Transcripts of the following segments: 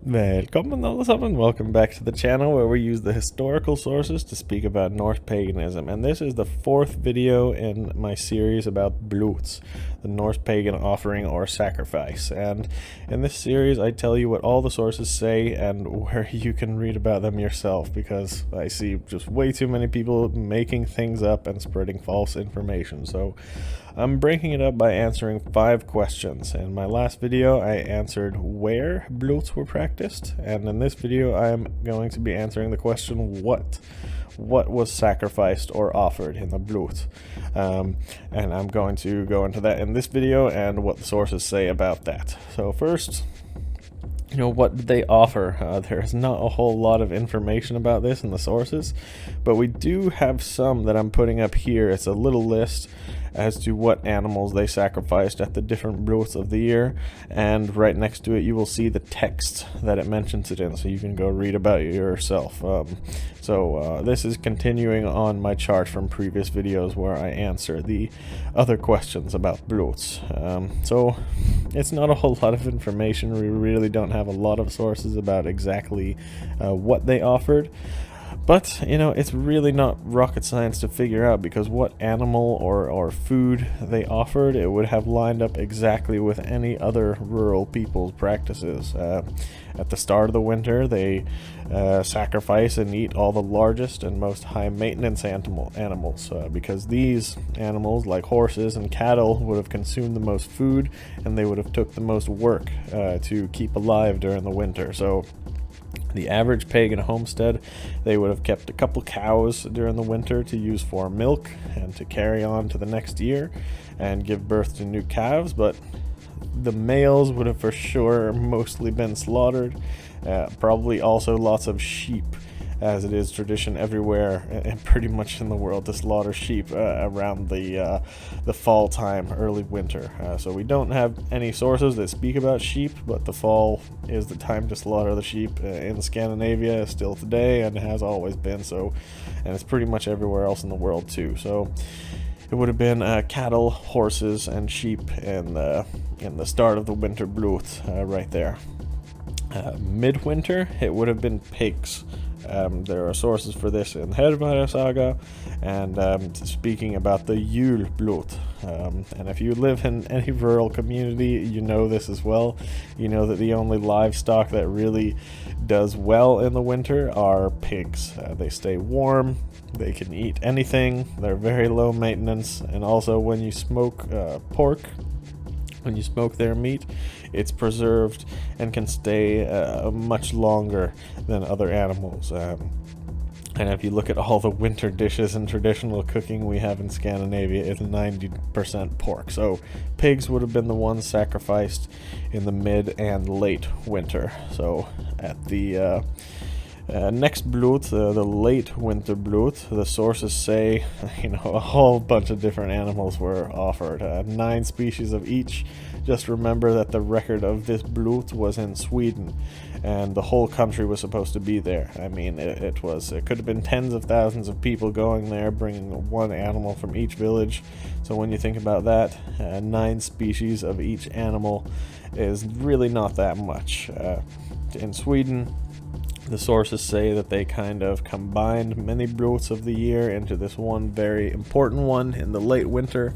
Välkommen alla sammen, welcome back to the channel where we use the historical sources to speak about Norse paganism, and this is the fourth video in my series about blots, the Norse pagan offering or sacrifice. And in this series I tell you what all the sources say and where you can read about them yourself, because I see just way too many people making things up and spreading false information. So I'm breaking it up by answering 5 questions. In my last video I answered where blots were practiced, and in this video I am going to be answering the question what was sacrificed or offered in the blot. And I'm going to go into that in this video and what the sources say about that. So first, what did they offer? There's not a whole lot of information about this in the sources, but we do have some that I'm putting up here. It's a little list as to what animals they sacrificed at the different blots of the year, and right next to it you will see the text that it mentions it in, so you can go read about it yourself. This is continuing on my chart from previous videos where I answer the other questions about blots. So it's not a whole lot of information. We really don't have a lot of sources about exactly what they offered. But, it's really not rocket science to figure out, because what animal or food they offered, it would have lined up exactly with any other rural people's practices. At the start of the winter, they sacrifice and eat all the largest and most high-maintenance animals, because these animals, like horses and cattle, would have consumed the most food, and they would have took the most work to keep alive during the winter. So the average pagan homestead, they would have kept a couple cows during the winter to use for milk and to carry on to the next year and give birth to new calves, but the males would have for sure mostly been slaughtered. Probably also lots of sheep, as it is tradition everywhere and pretty much in the world to slaughter sheep around the fall time, early winter. So we don't have any sources that speak about sheep, but the fall is the time to slaughter the sheep in Scandinavia still today, and has always been so, and it's pretty much everywhere else in the world too. So it would have been cattle, horses, and sheep in the start of the winter blot right there. Midwinter, it would have been pigs. There are sources for this in Hervaria Saga, and speaking about the Julblot. And if you live in any rural community, you know this as well. You know that the only livestock that really does well in the winter are pigs. They stay warm, they can eat anything, they're very low maintenance, and also when you smoke pork, when you smoke their meat, it's preserved and can stay much longer than other animals. And if you look at all the winter dishes and traditional cooking we have in Scandinavia, it's 90% pork. So pigs would have been the ones sacrificed in the mid and late winter. So at the next blot, the late winter blot, the sources say, a whole bunch of different animals were offered, 9 species of each. Just remember that the record of this blot was in Sweden, and the whole country was supposed to be there. I mean, it could have been tens of thousands of people going there, bringing one animal from each village. So when you think about that, 9 species of each animal is really not that much. In Sweden, the sources say that they kind of combined many blots of the year into this one very important one in the late winter.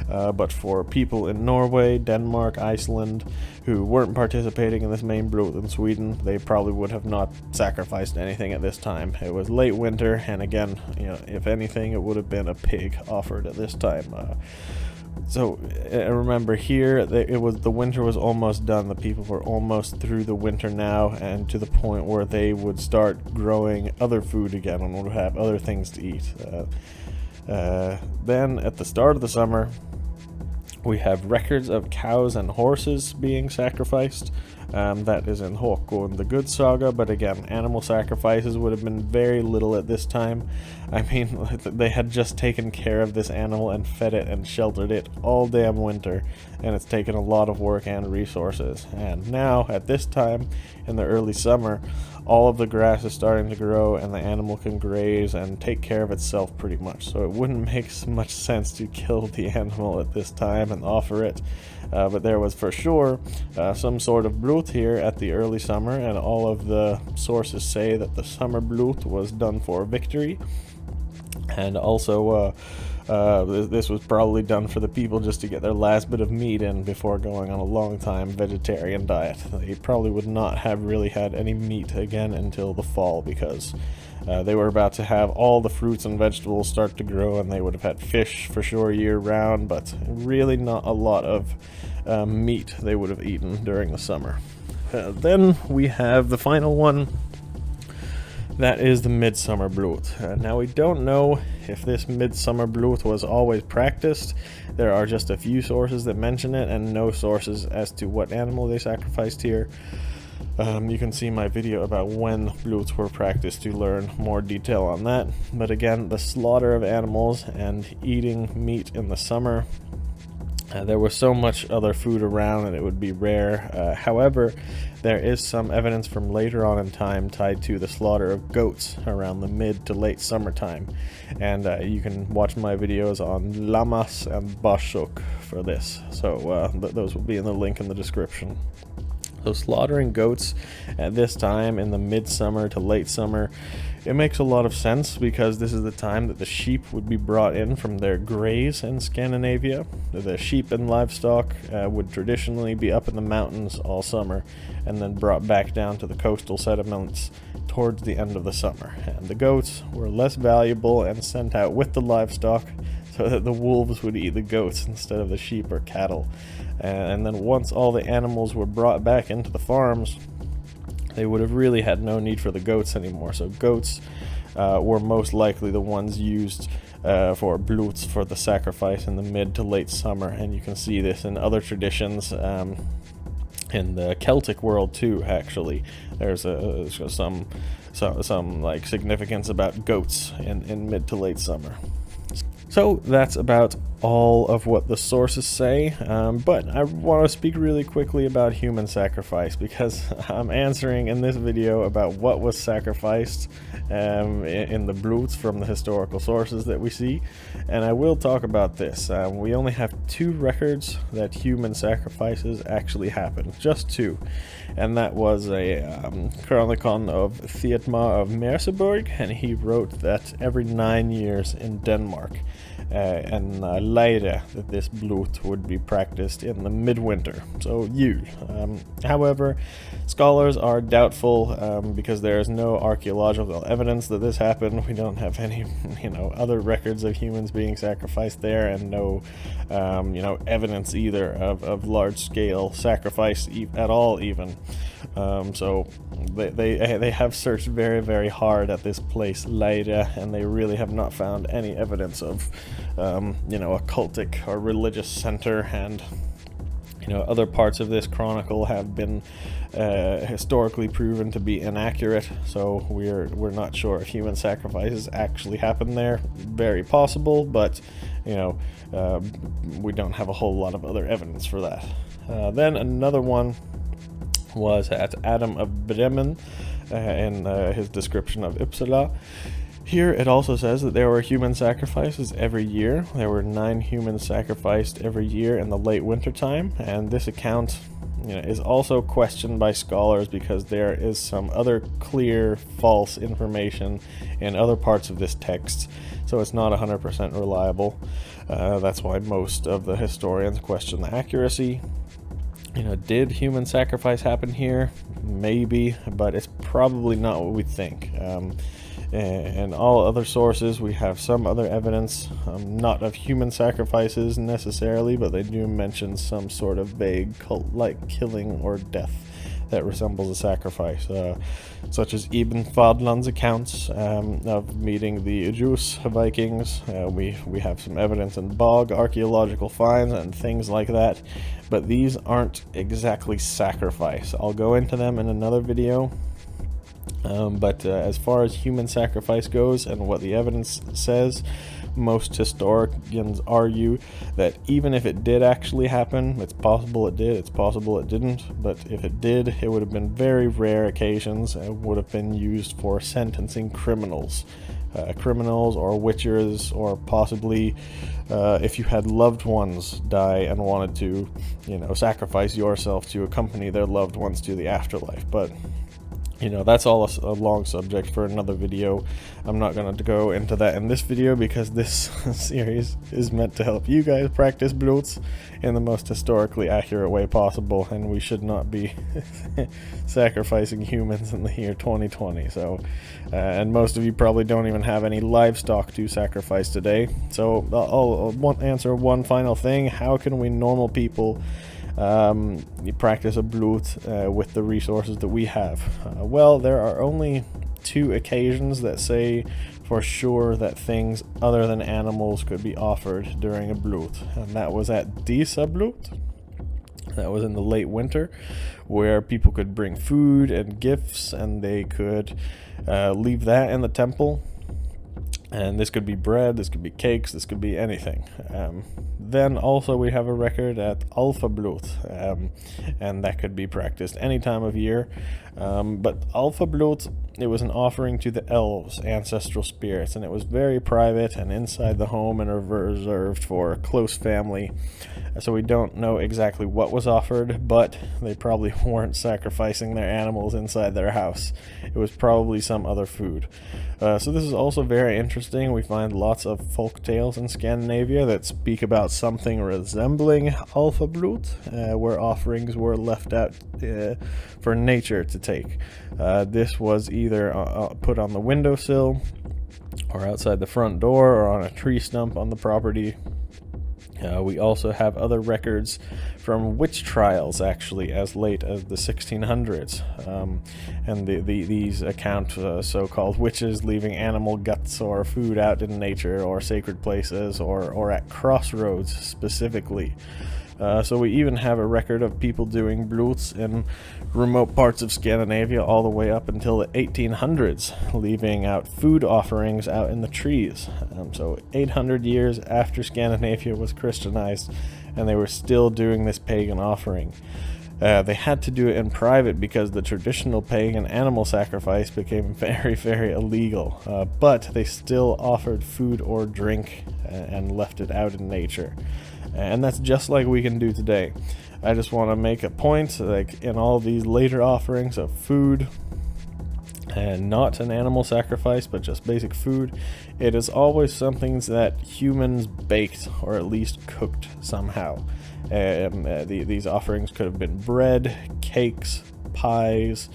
But for people in Norway, Denmark, Iceland, who weren't participating in this main blot in Sweden, they probably would have not sacrificed anything at this time. It was late winter, and again, if anything, it would have been a pig offered at this time. So remember here, the winter was almost done. The people were almost through the winter now, and to the point where they would start growing other food again and would have other things to eat. Then at the start of the summer, we have records of cows and horses being sacrificed. That is in Håkon the Good Saga, but again, animal sacrifices would have been very little at this time. I mean, they had just taken care of this animal and fed it and sheltered it all damn winter, and it's taken a lot of work and resources. And now, at this time, in the early summer, all of the grass is starting to grow and the animal can graze and take care of itself pretty much. So it wouldn't make much sense to kill the animal at this time and offer it. But there was for sure some sort of bloot here at the early summer, and all of the sources say that the summer bloot was done for victory. And also this was probably done for the people just to get their last bit of meat in before going on a long time vegetarian diet. They probably would not have really had any meat again until the fall, because they were about to have all the fruits and vegetables start to grow, and they would have had fish for sure year round, but really not a lot of meat they would have eaten during the summer. Then we have the final one. That is the midsummer bloot. Now we don't know if this midsummer bloot was always practiced. There are just a few sources that mention it and no sources as to what animal they sacrificed here. You can see my video about when bloots were practiced to learn more detail on that. But again, the slaughter of animals and eating meat in the summer, there was so much other food around and it would be rare. However, there is some evidence from later on in time tied to the slaughter of goats around the mid to late summertime. And you can watch my videos on llamas and barsuk for this. So those will be in the link in the description. So slaughtering goats at this time in the midsummer to late summer, it makes a lot of sense because this is the time that the sheep would be brought in from their graze in Scandinavia. The sheep and livestock would traditionally be up in the mountains all summer and then brought back down to the coastal settlements towards the end of the summer. And the goats were less valuable and sent out with the livestock so that the wolves would eat the goats instead of the sheep or cattle. And then once all the animals were brought back into the farms, they would have really had no need for the goats anymore. So goats were most likely the ones used for bloots for the sacrifice in the mid to late summer. And you can see this in other traditions in the Celtic world too. Actually, there's some like significance about goats in mid to late summer. So that's about all of what the sources say, but I want to speak really quickly about human sacrifice, because I'm answering in this video about what was sacrificed in the bloots from the historical sources that we see, and I will talk about this. We only have 2 records that human sacrifices actually happened, just 2, and that was a chronicon of Thietmar of Merseburg, and he wrote that every 9 years in Denmark and Leire, that this bloot would be practiced in the midwinter, so Jul. However, scholars are doubtful because there is no archaeological evidence that this happened. We don't have any, other records of humans being sacrificed there, and no, evidence either of large-scale sacrifice at all, even. So they have searched very, very hard at this place, Leire, and they really have not found any evidence of, a cultic or religious center, and other parts of this chronicle have been historically proven to be inaccurate, so we're not sure if human sacrifices actually happened there. Very possible, but we don't have a whole lot of other evidence for that. Then another one was at Adam of Bremen in his description of Uppsala. Here it also says that there were human sacrifices every year. There were 9 humans sacrificed every year in the late winter time, and this account is also questioned by scholars because there is some other clear false information in other parts of this text, so it's not 100% reliable. That's why most of the historians question the accuracy. Did human sacrifice happen here? Maybe, but it's probably not what we think. And all other sources, we have some other evidence, not of human sacrifices necessarily, but they do mention some sort of vague cult-like killing or death that resembles a sacrifice, such as Ibn Fadlan's accounts of meeting the Jus Vikings. We have some evidence in bog archaeological finds and things like that, but these aren't exactly sacrifice. I'll go into them in another video. But as far as human sacrifice goes and what the evidence says, most historians argue that even if it did actually happen, it's possible it did, it's possible it didn't, but if it did, it would have been very rare occasions and would have been used for sentencing criminals. Criminals or witchers, or possibly if you had loved ones die and wanted to, sacrifice yourself to accompany their loved ones to the afterlife. But that's all a long subject for another video. I'm not going to go into that in this video because this series is meant to help you guys practice blots in the most historically accurate way possible, and we should not be sacrificing humans in the year 2020. So, and most of you probably don't even have any livestock to sacrifice today. So I'll answer one final thing. How can we normal people you practice a blot with the resources that we have? Well, there are only 2 occasions that say for sure that things other than animals could be offered during a blot, and that was at Disa blot. That was in the late winter, where people could bring food and gifts, and they could leave that in the temple. And this could be bread, this could be cakes, this could be anything. Then also we have a record at Alpha Blot, and that could be practiced any time of year. But Alpha Blot, it was an offering to the elves, ancestral spirits, and it was very private and inside the home and reserved for close family. So we don't know exactly what was offered, but they probably weren't sacrificing their animals inside their house. It was probably some other food. So this is also very interesting. We find lots of folk tales in Scandinavia that speak about something resembling Alpha Blot, where offerings were left out for nature to take. This was either put on the windowsill, or outside the front door, or on a tree stump on the property. We also have other records from witch trials, actually, as late as the 1600s. And these account so-called witches leaving animal guts or food out in nature or sacred places or at crossroads specifically. So we even have a record of people doing blots in remote parts of Scandinavia all the way up until the 1800s, leaving out food offerings out in the trees. So 800 years after Scandinavia was Christianized, and they were still doing this pagan offering. They had to do it in private because the traditional pagan animal sacrifice became very, very illegal. But they still offered food or drink and left it out in nature. And that's just like we can do today. I just want to make a point, like in all these later offerings of food, and not an animal sacrifice, but just basic food, it is always something that humans baked or at least cooked somehow. These offerings could have been bread, cakes, pies,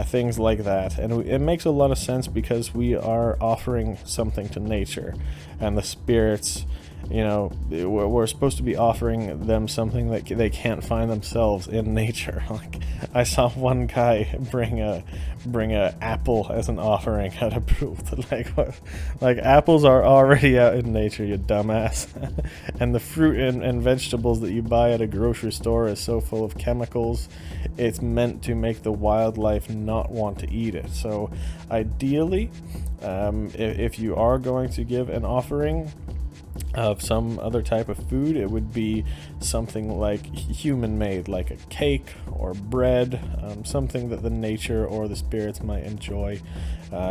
things like that. And it makes a lot of sense because we are offering something to nature, and the spirits, we're supposed to be offering them something that they can't find themselves in nature. Like, I saw one guy bring a apple as an offering at a booth. Like apples are already out in nature, you dumbass. And the fruit and vegetables that you buy at a grocery store is so full of chemicals, it's meant to make the wildlife not want to eat it. So ideally, if you are going to give an offering of some other type of food, it would be something like human made, like a cake or bread, something that the nature or the spirits might enjoy,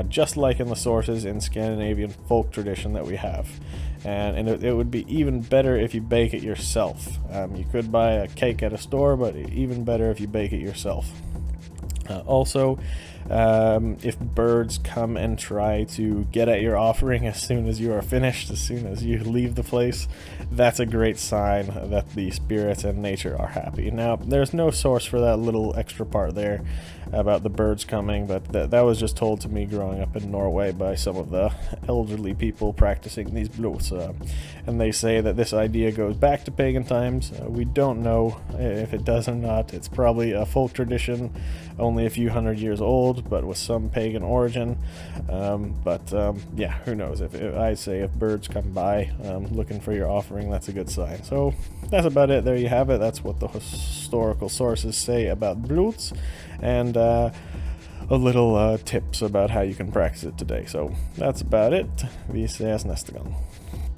just like in the sources in Scandinavian folk tradition that we have. And it would be even better if you bake it yourself. You could buy a cake at a store, but even better if you bake it yourself. Also, if birds come and try to get at your offering as soon as you are finished, as soon as you leave the place, that's a great sign that the spirits and nature are happy. Now, there's no source for that little extra part there about the birds coming, but that was just told to me growing up in Norway by some of the elderly people practicing these blots. And they say that this idea goes back to pagan times. We don't know if it does or not. It's probably a folk tradition, only a few hundred years old, but with some pagan origin. Yeah, who knows? I'd say if birds come by looking for your offering, that's a good sign. So that's about it. There you have it. That's what the historical sources say about blots, and a little tips about how you can practice it today. So that's about it. Vi ses nästa gång.